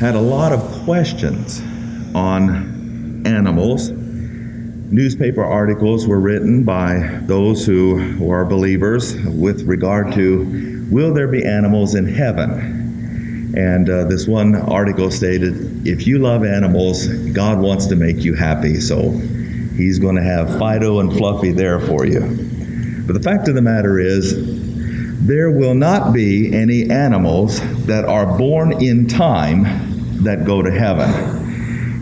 had a lot of questions on animals. Newspaper articles were written by those who are believers with regard to, will there be animals in heaven? And this one article stated, if you love animals, God wants to make you happy, so he's going to have Fido and Fluffy there for you. But the fact of the matter is, there will not be any animals that are born in time that go to heaven.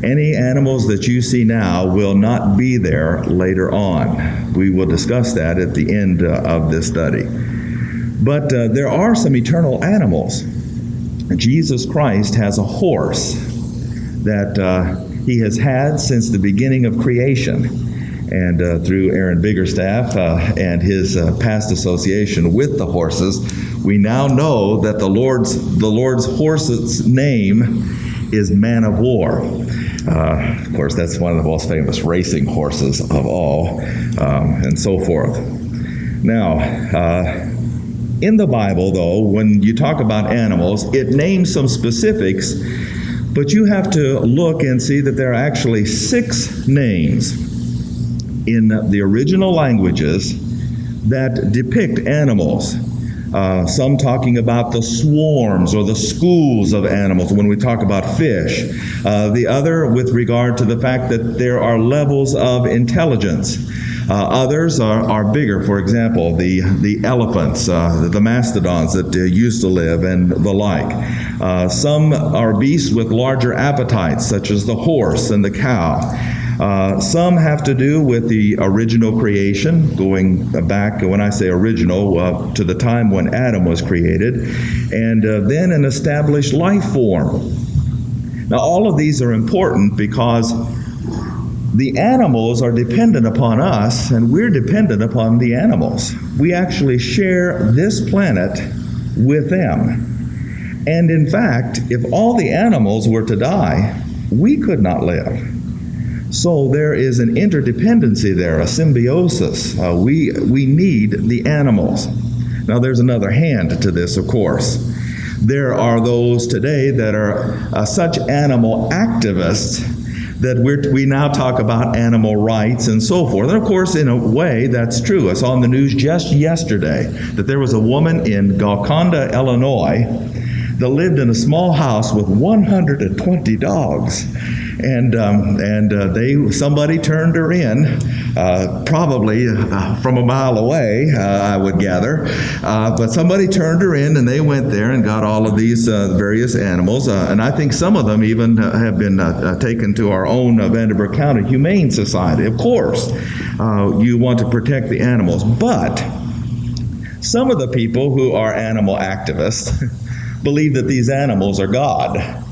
Any animals that you see now will not be there later on. We will discuss that at the end of this study. But there are some eternal animals. Jesus Christ has a horse that he has had since the beginning of creation. And through Aaron Biggerstaff and his past association with the horses, we now know that the Lord's horse's name is Man of War. Of course, that's one of the most famous racing horses of all, and so forth. Now, in the Bible, though, when you talk about animals, it names some specifics, but you have to look and see that there are actually 6 names in the original languages that depict animals. Some talking about the swarms or the schools of animals when we talk about fish. The other with regard to the fact that there are levels of intelligence. Others are bigger. For example, the elephants, the mastodons that used to live and the like. Some are beasts with larger appetites, such as the horse and the cow. Some have to do with the original creation, going back, when I say original, to the time when Adam was created, and then an established life form. Now, all of these are important because the animals are dependent upon us, and we're dependent upon the animals. We actually share this planet with them. And in fact, if all the animals were to die, we could not live. So there is an interdependency there, a symbiosis. We need the animals. Now there's another hand to this, of course. There are those today that are such animal activists that we now talk about animal rights and so forth. And of course, in a way, that's true. I saw in the news just yesterday that there was a woman in Golconda, Illinois, that lived in a small house with 120 dogs. And somebody turned her in, probably from a mile away, I would gather. But somebody turned her in, and they went there and got all of these various animals. And I think some of them even have been taken to our own Vanderbilt County Humane Society. Of course, you want to protect the animals. But some of the people who are animal activists believe that these animals are God.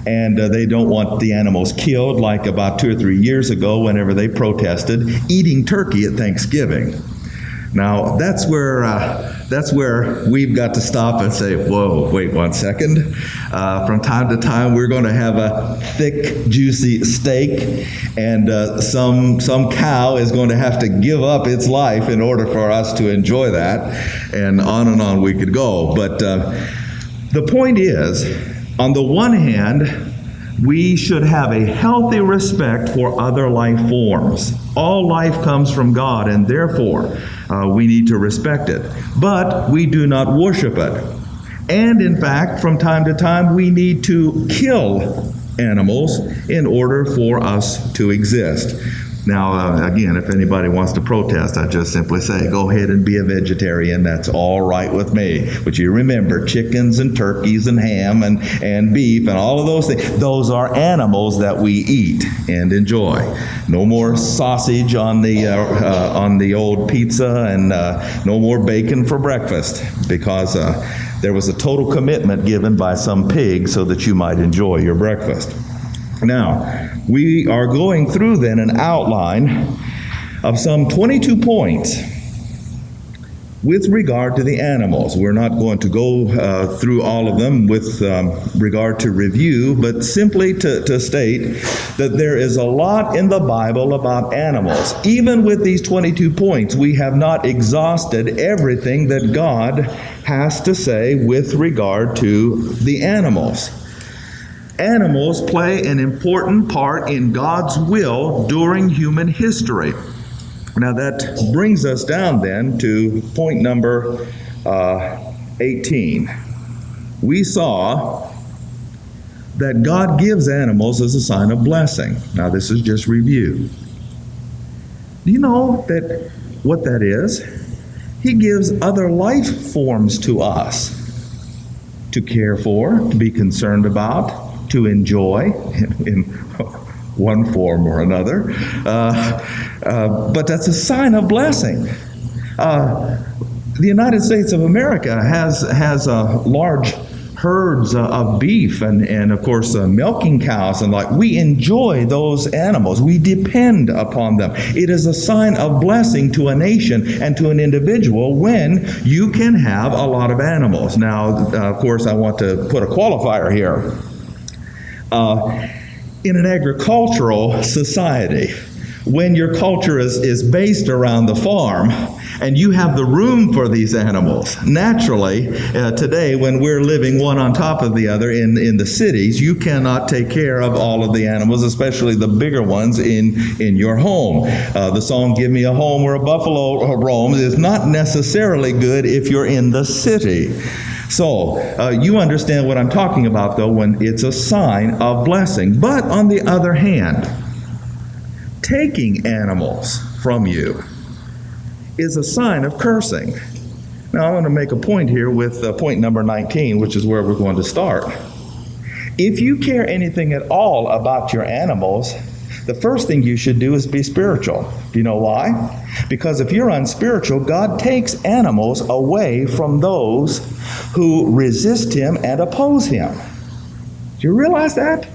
And they don't want the animals killed, like about 2 or 3 years ago whenever they protested eating turkey at Thanksgiving. Now, that's where we've got to stop and say, whoa, wait 1 second. From time to time, we're going to have a thick, juicy steak, and some cow is going to have to give up its life in order for us to enjoy that, and on we could go. But the point is, on the one hand, we should have a healthy respect for other life forms. All life comes from God, and therefore we need to respect it. But we do not worship it. And in fact, from time to time, we need to kill animals in order for us to exist. Now, again, if anybody wants to protest, I just simply say, go ahead and be a vegetarian. That's all right with me. But you remember, chickens and turkeys and ham and beef and all of those things, those are animals that we eat and enjoy. No more sausage on the old pizza, and no more bacon for breakfast, because there was a total commitment given by some pig so that you might enjoy your breakfast. Now, we are going through then an outline of some 22 points with regard to the animals. We're not going to go through all of them with regard to review, but simply to state that there is a lot in the Bible about animals. Even with these 22 points, we have not exhausted everything that God has to say with regard to the animals. Animals play an important part in God's will during human history. Now that brings us down then to point number 18. We saw that God gives animals as a sign of blessing. Now this is just review. Do you know that what that is? He gives other life forms to us to care for, to be concerned about, to enjoy in one form or another. But that's a sign of blessing. The United States of America has large herds of beef and of course milking cows, and we enjoy those animals. We depend upon them. It is a sign of blessing to a nation and to an individual when you can have a lot of animals. Now, of course, I want to put a qualifier here. In an agricultural society, when your culture is based around the farm, and you have the room for these animals. Naturally, today when we're living one on top of the other in the cities, you cannot take care of all of the animals, especially the bigger ones in your home. The song, "Give Me a Home Where a Buffalo Roams," is not necessarily good if you're in the city. So, you understand what I'm talking about, though, when it's a sign of blessing. But on the other hand, taking animals from you is a sign of cursing. Now, I want to make a point here with point number 19, which is where we're going to start. If you care anything at all about your animals, the first thing you should do is be spiritual. Do you know why? Because if you're unspiritual, God takes animals away from those who resist Him and oppose Him. Do you realize that?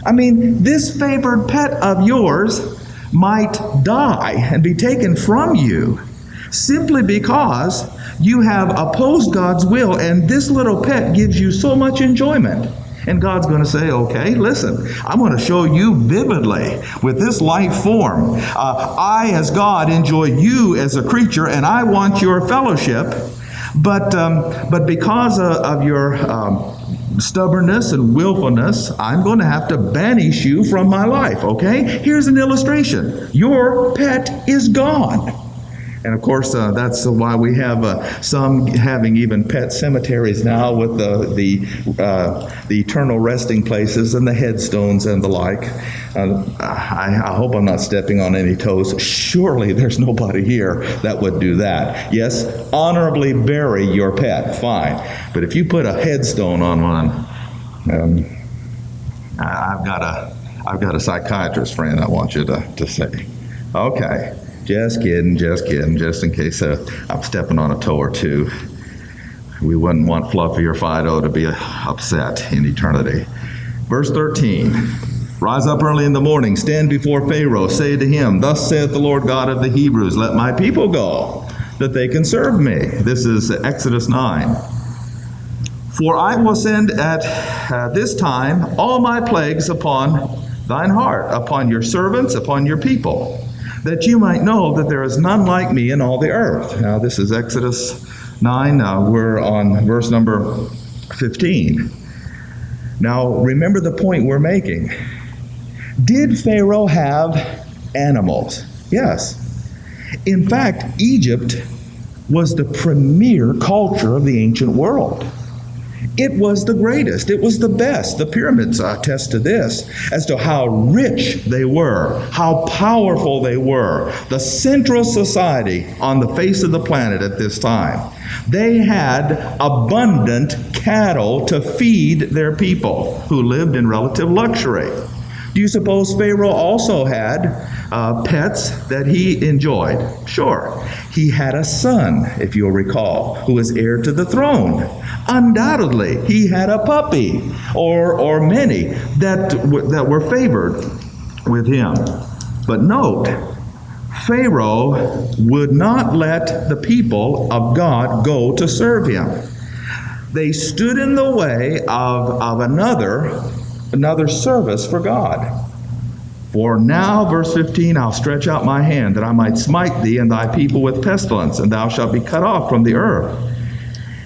I mean, this favored pet of yours might die and be taken from you simply because you have opposed God's will, and this little pet gives you so much enjoyment. And God's going to say, okay, listen, I'm going to show you vividly with this life form. I, as God, enjoy you as a creature, and I want your fellowship. But because of your stubbornness and willfulness, I'm going to have to banish you from my life, okay? Here's an illustration. Your pet is gone. And of course, that's why we have some having even pet cemeteries now with the eternal resting places and the headstones and the like. I hope I'm not stepping on any toes. Surely there's nobody here that would do that. Yes, honorably bury your pet, fine. But if you put a headstone on one, I've got a psychiatrist friend I want you to say. Okay. Just kidding, just in case I'm stepping on a toe or two. We wouldn't want Fluffy or Fido to be upset in eternity. Verse 13, rise up early in the morning, stand before Pharaoh, say to him, thus saith the Lord God of the Hebrews, let my people go, that they can serve me. This is Exodus 9. For I will send at this time all my plagues upon thine heart, upon your servants, upon your people, that you might know that there is none like me in all the earth. Now, this is Exodus 9. We're on verse number 15. Now, remember the point we're making. Did Pharaoh have animals? Yes. In fact, Egypt was the premier culture of the ancient world. It was the greatest. It was the best. The pyramids attest to this as to how rich they were, how powerful they were. The central society on the face of the planet at this time. They had abundant cattle to feed their people who lived in relative luxury. Do you suppose Pharaoh also had pets that he enjoyed? Sure. He had a son, if you'll recall, who was heir to the throne. Undoubtedly, he had a puppy or many that were favored with him. But note, Pharaoh would not let the people of God go to serve him. They stood in the way of another service for God. For now, verse 15, I'll stretch out my hand that I might smite thee and thy people with pestilence, and thou shalt be cut off from the earth.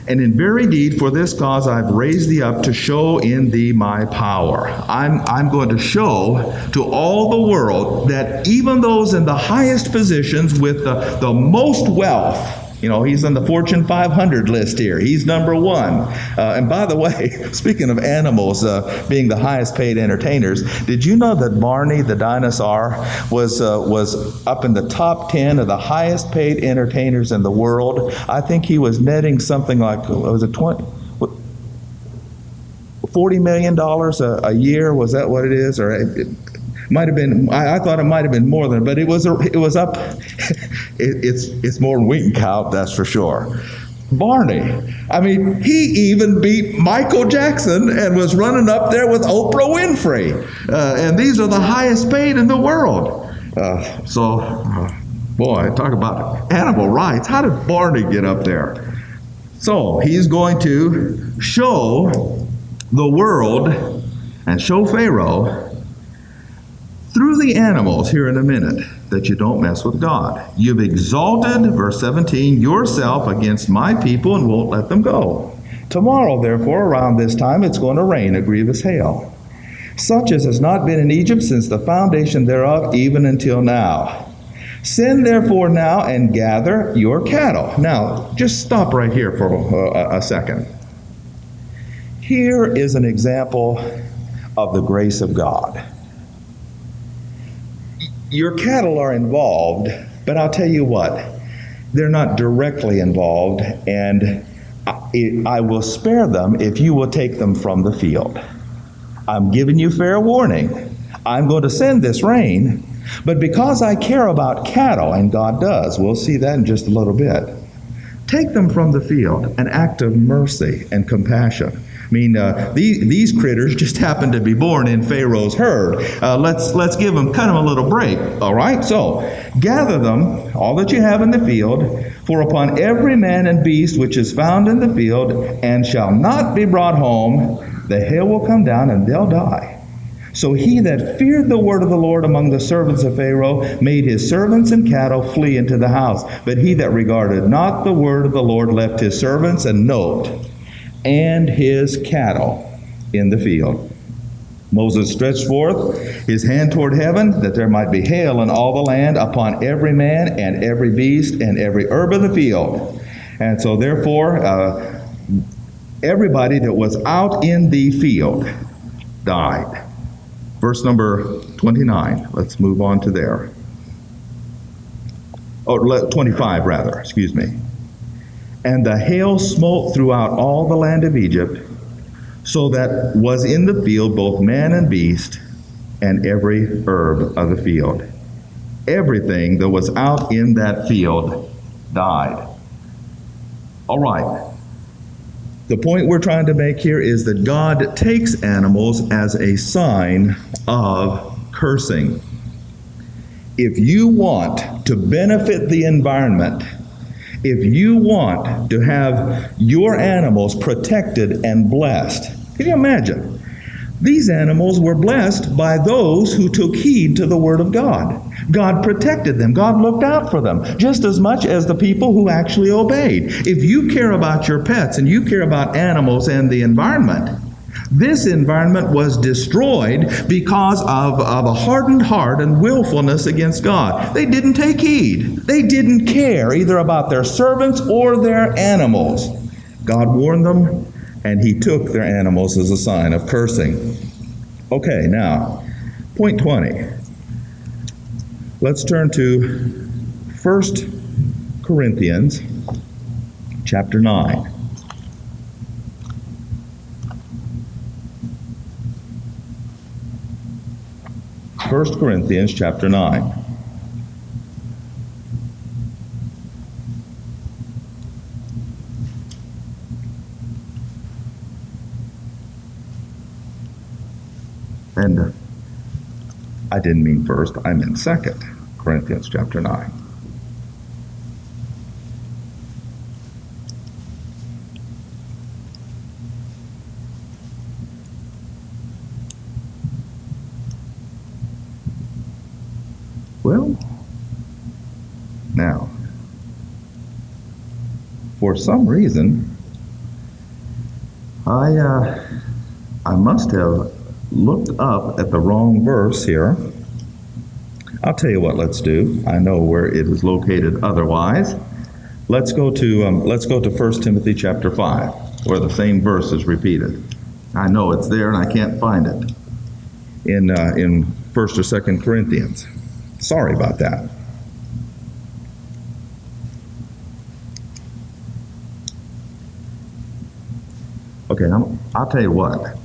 And in very deed, for this cause I've raised thee up to show in thee my power. I'm going to show to all the world that even those in the highest positions with the most wealth, he's on the Fortune 500 list here. He's number one. And by the way, speaking of animals being the highest paid entertainers, did you know that Barney the dinosaur was up in the top 10 of the highest paid entertainers in the world? I think he was netting something like, was it $40 million a year? Was that what it is? Or it might have been. I thought it might have been more than, but it was up. It's more than we can count, that's for sure. Barney, he even beat Michael Jackson and was running up there with Oprah Winfrey. And these are the highest paid in the world. Boy, talk about animal rights. How did Barney get up there? So he's going to show the world and show Pharaoh through the animals here in a minute that you don't mess with God. You've exalted, verse 17, yourself against my people and won't let them go. Tomorrow, therefore, around this time, it's going to rain a grievous hail, such as has not been in Egypt since the foundation thereof, even until now. Send therefore now and gather your cattle. Now, just stop right here for a second. Here is an example of the grace of God. Your cattle are involved, but I'll tell you what, they're not directly involved, and I will spare them if you will take them from the field. I'm giving you fair warning. I'm going to send this rain, but because I care about cattle, and God does, we'll see that in just a little bit, take them from the field, an act of mercy and compassion. These critters just happen to be born in Pharaoh's herd. Let's give them kind of a little break, all right? So, gather them, all that you have in the field, for upon every man and beast which is found in the field, and shall not be brought home, the hail will come down, and they'll die. So he that feared the word of the Lord among the servants of Pharaoh made his servants and cattle flee into the house. But he that regarded not the word of the Lord left his servants, and note, and his cattle in the field. Moses stretched forth his hand toward heaven, that there might be hail in all the land upon every man and every beast and every herb of the field. And so therefore, everybody that was out in the field died. Verse number 29. Let's move on to there. 25 rather, excuse me. And the hail smote throughout all the land of Egypt, so that was in the field both man and beast, and every herb of the field. Everything that was out in that field died. All right. The point we're trying to make here is that God takes animals as a sign of cursing. If you want to benefit the environment, if you want to have your animals protected and blessed, can you imagine? These animals were blessed by those who took heed to the word of God. God protected them. God looked out for them just as much as the people who actually obeyed. If you care about your pets and you care about animals and the environment, this environment was destroyed because of a hardened heart and willfulness against God. They didn't take heed. They didn't care either about their servants or their animals. God warned them, and he took their animals as a sign of cursing. Okay, now, point 20. Let's turn to 1 Corinthians chapter 9. First Corinthians chapter 9. And I didn't mean first, I meant 2 Corinthians chapter 9. Well, now, for some reason, I must have looked up at the wrong verse here. I'll tell you what let's do. I know where it is located otherwise. Let's go to 1 Timothy chapter 5, where the same verse is repeated. I know it's there and I can't find it in 1st or 2nd Corinthians. Sorry about that. Okay, I'll tell you what.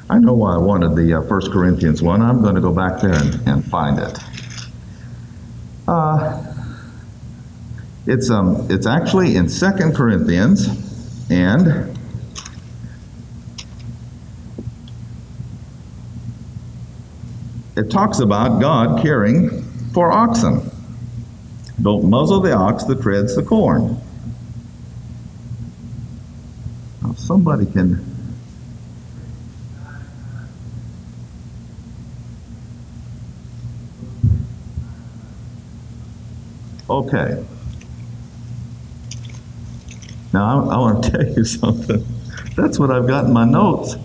I know why I wanted the 1 Corinthians one. I'm going to go back there and find it. It's actually in 2 Corinthians, and it talks about God caring for oxen. Don't muzzle the ox that treads the corn. Now somebody can... Okay. Now, I want to tell you something. That's what I've got in my notes.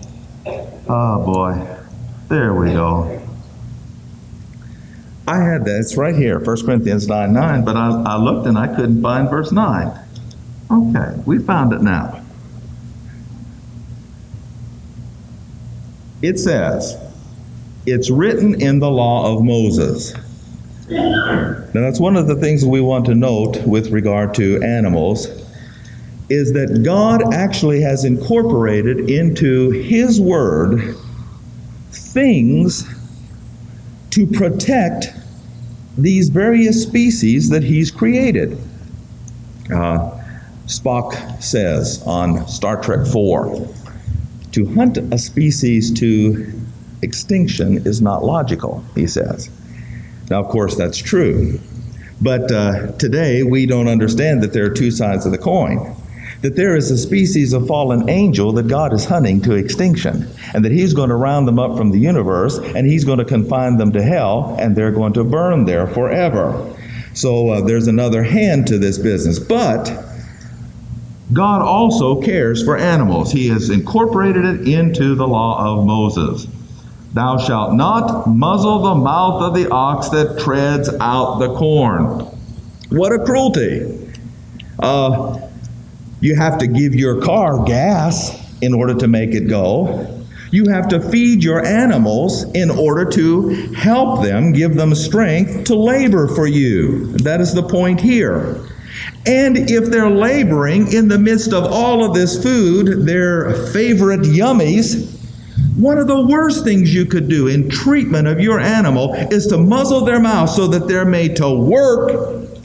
Oh, boy. There we go. I had that. It's right here, 1 Corinthians 9:9, but I looked and I couldn't find verse 9. Okay, we found it now. It says, it's written in the law of Moses. Now, that's one of the things we want to note with regard to animals, is that God actually has incorporated into His Word things to protect these various species that He's created. Spock says on Star Trek IV, to hunt a species to extinction is not logical, he says. Now, of course, that's true. But today, we don't understand that there are two sides of the coin. That there is a species of fallen angel that God is hunting to extinction, and that He's going to round them up from the universe, and He's going to confine them to hell, and they're going to burn there forever. So there's another hand to this business. But God also cares for animals. He has incorporated it into the law of Moses. Thou shalt not muzzle the mouth of the ox that treads out the corn. What a cruelty. You have to give your car gas in order to make it go. You have to feed your animals in order to help them, give them strength to labor for you. That is the point here. And if they're laboring in the midst of all of this food, their favorite yummies, one of the worst things you could do in treatment of your animal is to muzzle their mouth so that they're made to work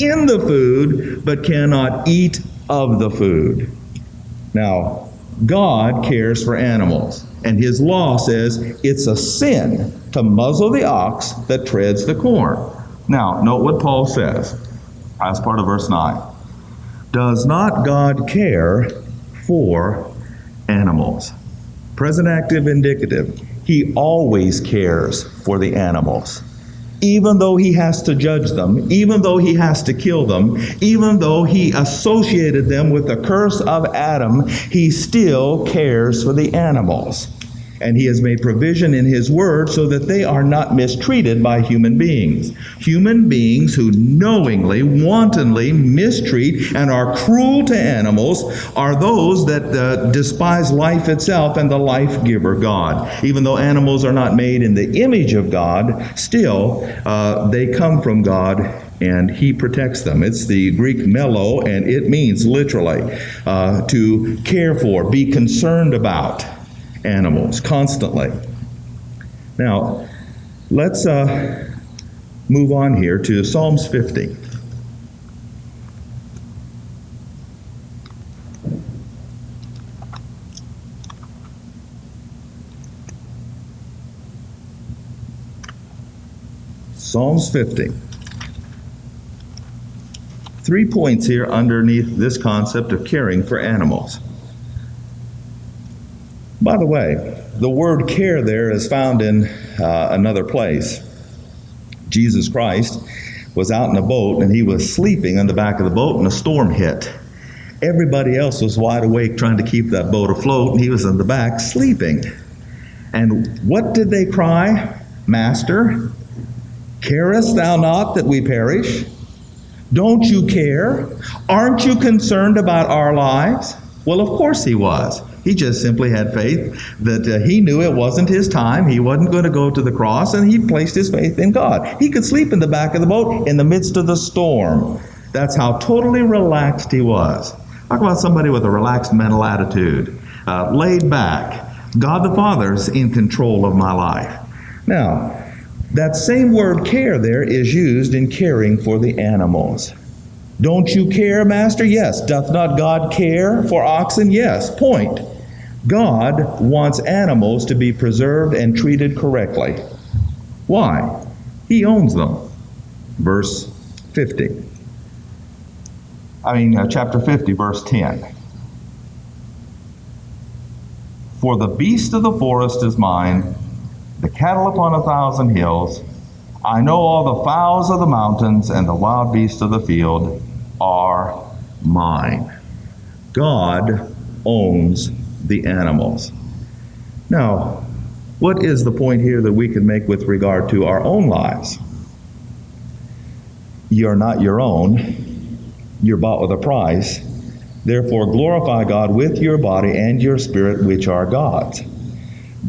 in the food but cannot eat of the food. Now, God cares for animals, and His law says it's a sin to muzzle the ox that treads the corn. Now, note what Paul says as part of verse 9. Does not God care for animals? Present active indicative. He always cares for the animals. Even though He has to judge them, even though He has to kill them, even though He associated them with the curse of Adam, He still cares for the animals. And He has made provision in His Word so that they are not mistreated by human beings. Human beings who knowingly, wantonly mistreat and are cruel to animals are those that despise life itself and the life-giver, God. Even though animals are not made in the image of God, still they come from God and He protects them. It's the Greek melo, and it means literally to care for, be concerned about animals constantly. Now, let's move on here to Psalms 50. Psalms 50. 3 points here underneath this concept of caring for animals. By the way, the word care there is found in another place. Jesus Christ was out in a boat and He was sleeping on the back of the boat and a storm hit. Everybody else was wide awake trying to keep that boat afloat, and he was in the back sleeping. And what did they cry? Master, carest thou not that we perish? Don't you care? Aren't you concerned about our lives? Well, of course he was. He just simply had faith that he knew it wasn't his time. He wasn't going to go to the cross, and he placed his faith in God. He could sleep in the back of the boat in the midst of the storm. That's how totally relaxed he was. Talk about somebody with a relaxed mental attitude, laid back. God the Father's in control of my life. Now, that same word care there is used in caring for the animals. Don't you care, Master? Yes. Doth not God care for oxen? Yes. Point. God wants animals to be preserved and treated correctly. Why? He owns them. Verse 50. Chapter 50, verse 10. For the beast of the forest is mine, the cattle upon 1,000 hills. I know all the fowls of the mountains, and the wild beasts of the field are mine. God owns the animals. Now, what is the point here that we can make with regard to our own lives? You're not your own. You're bought with a price. Therefore, glorify God with your body and your spirit, which are God's.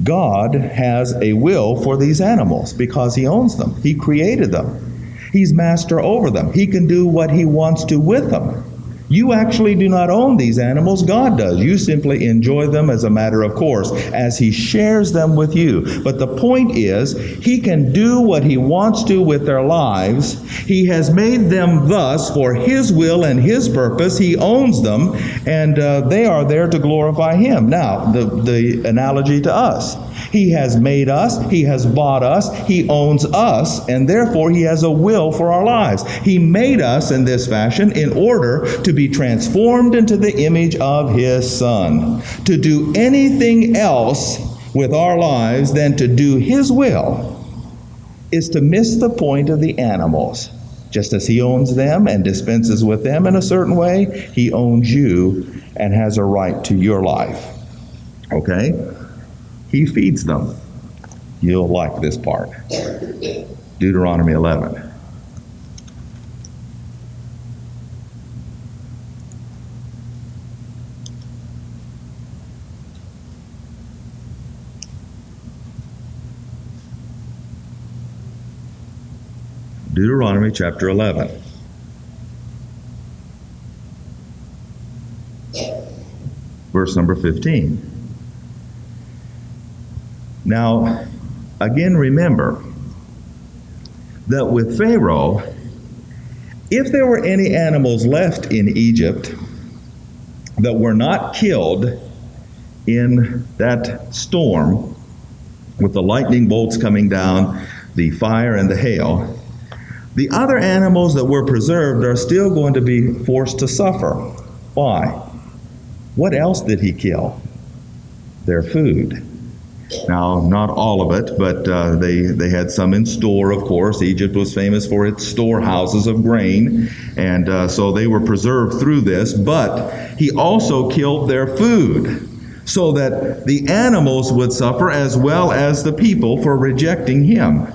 God has a will for these animals because he owns them. He created them. He's master over them. He can do what he wants to with them. You actually do not own these animals. God does. You simply enjoy them as a matter of course, as he shares them with you. But the point is, he can do what he wants to with their lives. He has made them thus for his will and his purpose. He owns them, and they are there to glorify him. Now, the analogy to us. He has made us, he has bought us, he owns us, and therefore he has a will for our lives. He made us in this fashion in order to be transformed into the image of his Son. To do anything else with our lives than to do his will is to miss the point of the animals. Just as he owns them and dispenses with them in a certain way, he owns you and has a right to your life. Okay? He feeds them. You'll like this part. Deuteronomy 11. Deuteronomy chapter 11. Verse number 15. Now, again, remember that with Pharaoh, if there were any animals left in Egypt that were not killed in that storm with the lightning bolts coming down, the fire and the hail, the other animals that were preserved are still going to be forced to suffer. Why? What else did he kill? Their food. Now, not all of it, but they had some in store, of course. Egypt was famous for its storehouses of grain, and so they were preserved through this. But he also killed their food, so that the animals would suffer as well as the people for rejecting him.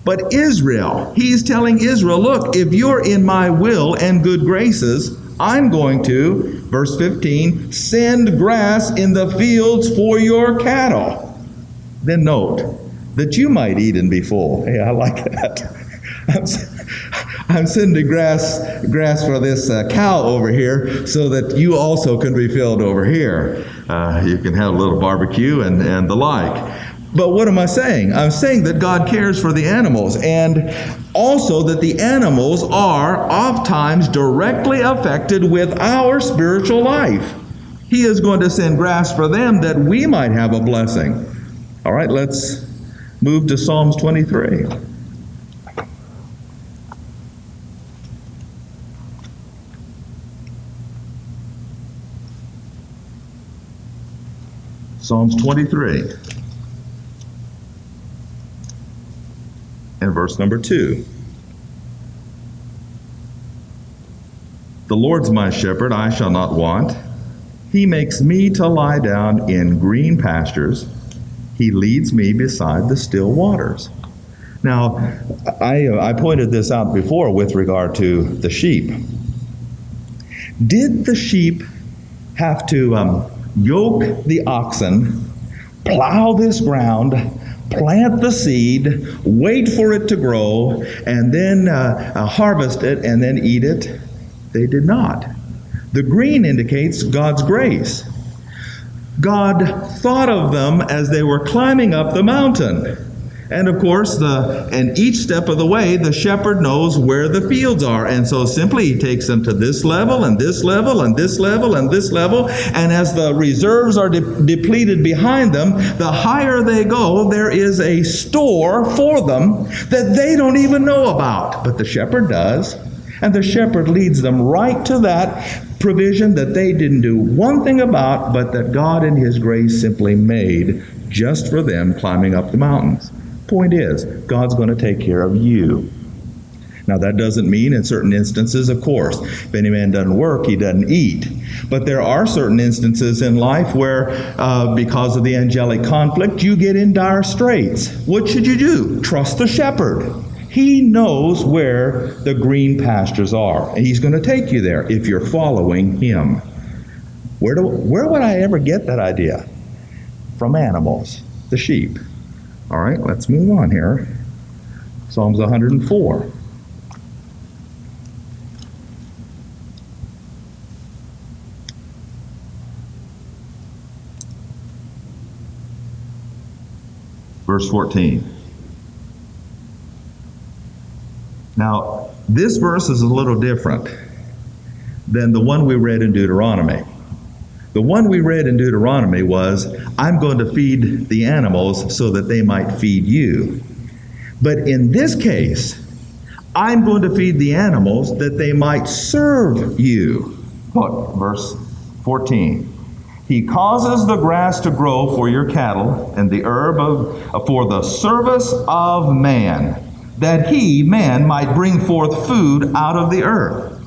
But Israel, he's telling Israel, look, if you're in my will and good graces, I'm going to, verse 15, send grass in the fields for your cattle. Then note that you might eat and be full. Hey, I like that. I'm sending grass for this cow over here so that you also can be filled over here. You can have a little barbecue and the like. But what am I saying? I'm saying that God cares for the animals, and also that the animals are oftentimes directly affected with our spiritual life. He is going to send grass for them that we might have a blessing. All right, let's move to Psalms 23. Psalms 23. And verse number 2. The Lord's my shepherd, I shall not want. He makes me to lie down in green pastures. He leads me beside the still waters. Now, I pointed this out before with regard to the sheep. Did the sheep have to yoke the oxen, plow this ground, plant the seed, wait for it to grow, and then harvest it and then eat it? They did not. The green indicates God's grace. God thought of them as they were climbing up the mountain. And of course, and each step of the way, the shepherd knows where the fields are. And so simply he takes them to this level, and this level, and this level, and this level. And as the reserves are depleted behind them, the higher they go, there is a store for them that they don't even know about. But the shepherd does. And the shepherd leads them right to that provision that they didn't do one thing about, but that God in His grace simply made just for them climbing up the mountains. Point is, God's going to take care of you. Now, that doesn't mean in certain instances, of course, if any man doesn't work, he doesn't eat. But there are certain instances in life where, because of the angelic conflict, you get in dire straits. What should you do? Trust the shepherd. He knows where the green pastures are, and He's going to take you there if you're following Him. Where would I ever get that idea? From animals, the sheep. All right, let's move on here. Psalms 104. Verse 14. Now, this verse is a little different than the one we read in Deuteronomy. The one we read in Deuteronomy was, I'm going to feed the animals so that they might feed you. But in this case, I'm going to feed the animals that they might serve you. Look, verse 14. He causes the grass to grow for your cattle and the herb for the service of man, that he, man, might bring forth food out of the earth.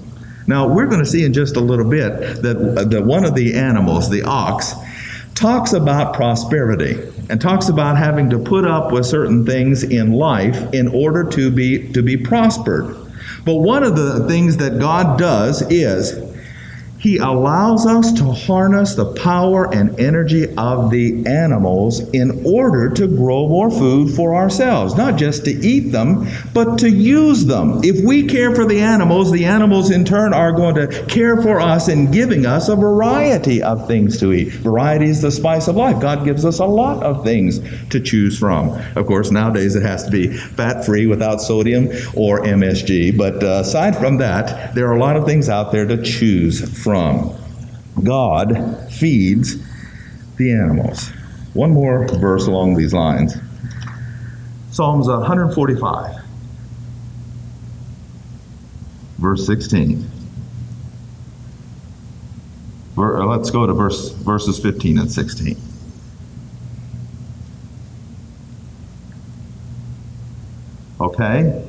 Now, we're going to see in just a little bit that one of the animals, the ox, talks about prosperity and talks about having to put up with certain things in life in order to be prospered. But one of the things that God does is He allows us to harness the power and energy of the animals in order to grow more food for ourselves. Not just to eat them, but to use them. If we care for the animals in turn are going to care for us in giving us a variety of things to eat. Variety is the spice of life. God gives us a lot of things to choose from. Of course, nowadays it has to be fat-free without sodium or MSG. But aside from that, there are a lot of things out there to choose from. God feeds the animals. One more verse along these lines. Psalms 145, verse 16. Let's go to verses 15 and 16. Okay?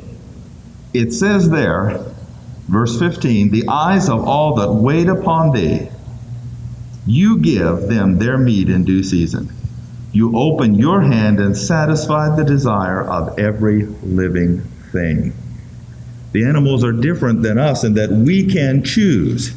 It says there, verse 15, the eyes of all that wait upon thee, you give them their meat in due season. You open your hand and satisfy the desire of every living thing. The animals are different than us in that we can choose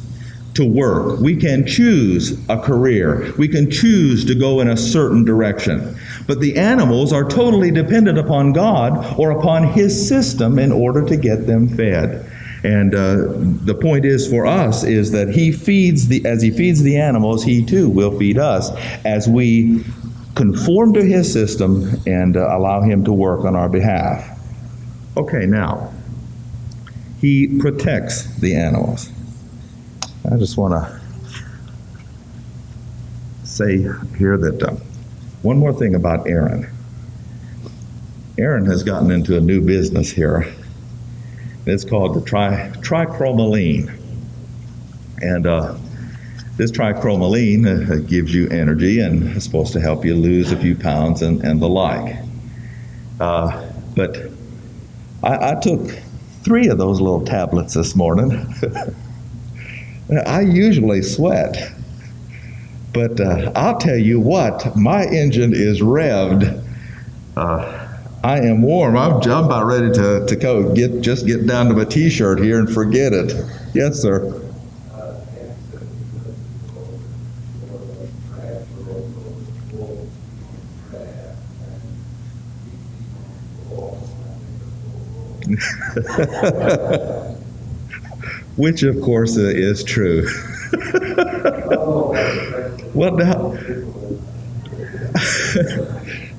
to work. We can choose a career. We can choose to go in a certain direction. But the animals are totally dependent upon God or upon His system in order to get them fed. And the point is for us is that as He feeds the animals, He too will feed us as we conform to His system and allow Him to work on our behalf. Okay, now, He protects the animals. I just want to say here that one more thing about Aaron. Aaron has gotten into a new business here. It's called the trichromaline. And this trichromaline gives you energy and is supposed to help you lose a few pounds and the like. But I took 3 of those little tablets this morning. I usually sweat. But I'll tell you what, my engine is revved. I am warm. I'm about ready to go. Just get down to my T-shirt here and forget it. Yes, sir. Which, of course, is true. Well, now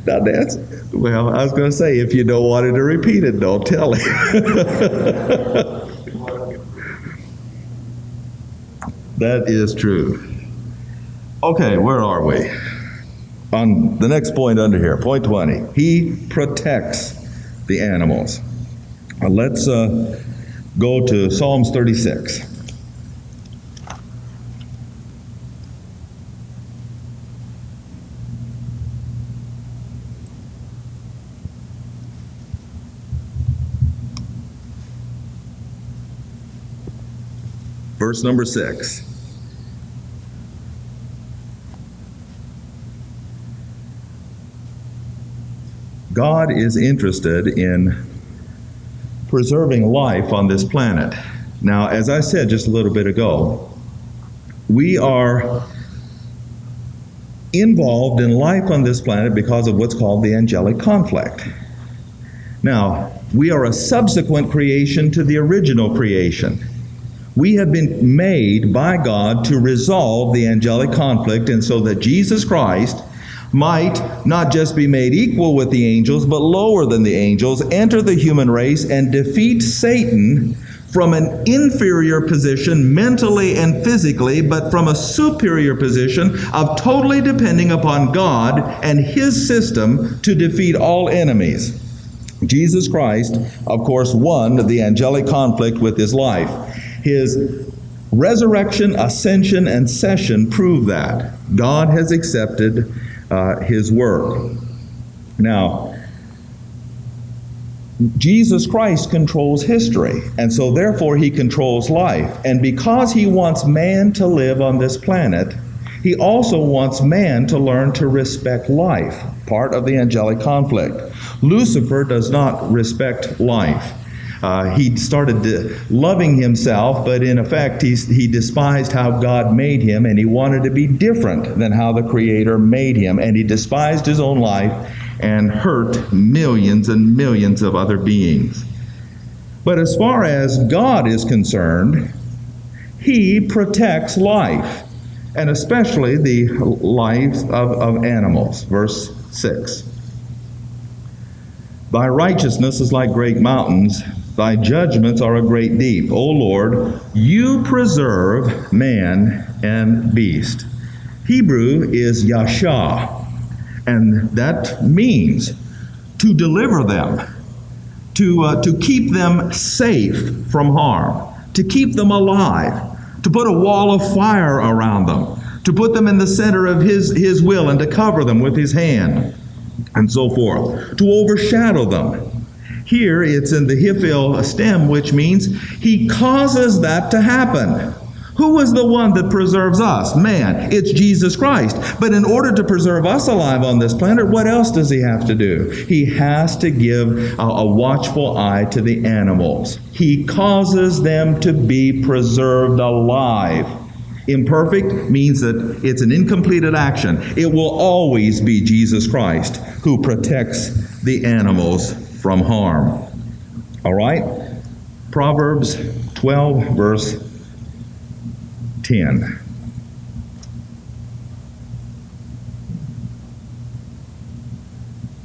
that's, well, I was going to say, if you don't want him to repeat it, don't tell him. That is true. Okay, where are we? On the next point under here, point 20. He protects the animals. Let's go to Psalms 36. Verse number 6. God is interested in preserving life on this planet. Now, as I said just a little bit ago, we are involved in life on this planet because of what's called the angelic conflict. Now, we are a subsequent creation to the original creation. We have been made by God to resolve the angelic conflict, and so that Jesus Christ might not just be made equal with the angels, but lower than the angels, enter the human race and defeat Satan from an inferior position mentally and physically, but from a superior position of totally depending upon God and His system to defeat all enemies. Jesus Christ, of course, won the angelic conflict with His life. His resurrection, ascension, and session prove that. God has accepted His work. Now, Jesus Christ controls history, and so therefore He controls life. And because He wants man to live on this planet, He also wants man to learn to respect life, part of the angelic conflict. Lucifer does not respect life. He started loving himself, but in effect he despised how God made him, and he wanted to be different than how the Creator made him, and he despised his own life and hurt millions and millions of other beings. But as far as God is concerned, He protects life, and especially the lives of animals. Verse 6. Thy righteousness is like great mountains, thy judgments are a great deep. O Lord, you preserve man and beast. Hebrew is yasha, and that means to deliver them, to keep them safe from harm, to keep them alive, to put a wall of fire around them, to put them in the center of His will and to cover them with His hand, and so forth, to overshadow them. Here it's in the Hiphil stem, which means He causes that to happen. Who is the one that preserves us? Man. It's Jesus Christ. But in order to preserve us alive on this planet, what else does He have to do? He has to give a watchful eye to the animals. He causes them to be preserved alive. Imperfect means that it's an incompleted action. It will always be Jesus Christ who protects the animals from harm. All right? Proverbs 12, verse 10.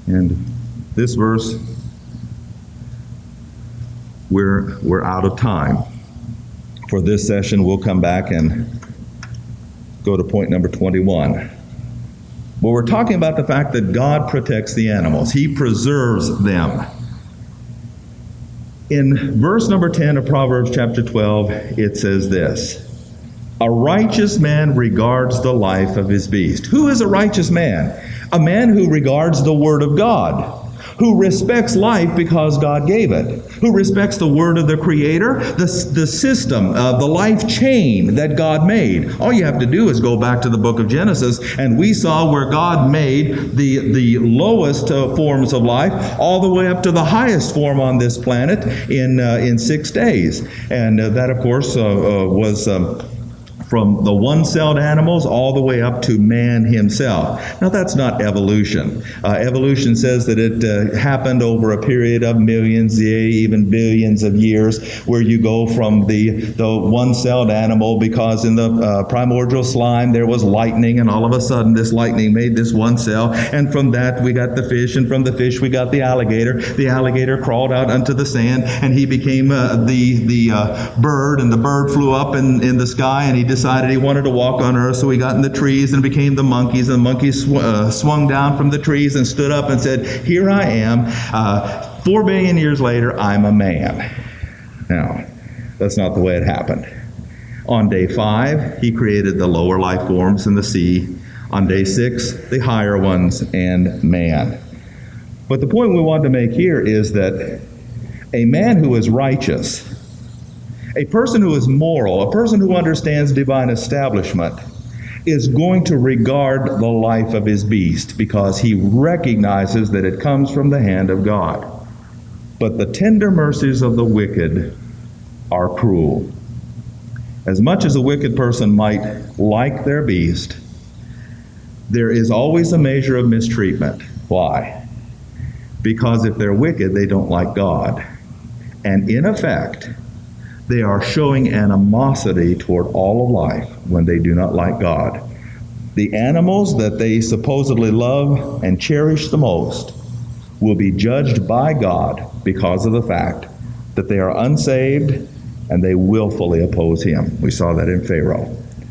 And this verse, we're out of time. For this session, we'll come back and go to point number 21. But we're talking about the fact that God protects the animals. He preserves them. In verse number 10 of Proverbs chapter 12, it says this: a righteous man regards the life of his beast. Who is a righteous man? A man who regards the Word of God, who respects life because God gave it, who respects the word of the Creator, the system, the life chain that God made. All you have to do is go back to the book of Genesis, and we saw where God made the lowest forms of life all the way up to the highest form on this planet in 6 days. And that, of course, was from the one-celled animals all the way up to man himself. Now, that's not evolution. Evolution says that it happened over a period of millions, even billions of years, where you go from the one-celled animal, because in the primordial slime there was lightning, and all of a sudden this lightning made this one cell, and from that we got the fish, and from the fish we got the alligator. The alligator crawled out onto the sand, and he became the bird, and the bird flew up in the sky, and he decided he wanted to walk on earth, so he got in the trees and became the monkeys, and the monkeys swung down from the trees and stood up and said, "Here I am. 4 billion years later, I'm a man." Now, that's not the way it happened. On day 5, he created the lower life forms in the sea. On day 6, the higher ones and man. But the point we want to make here is that a man who is righteous, a person who is moral, a person who understands divine establishment, is going to regard the life of his beast because he recognizes that it comes from the hand of God. But the tender mercies of the wicked are cruel. As much as a wicked person might like their beast, there is always a measure of mistreatment. Why? Because if they're wicked, they don't like God. And in effect, they are showing animosity toward all of life when they do not like God. The animals that they supposedly love and cherish the most will be judged by God because of the fact that they are unsaved and they willfully oppose Him. We saw that in Pharaoh.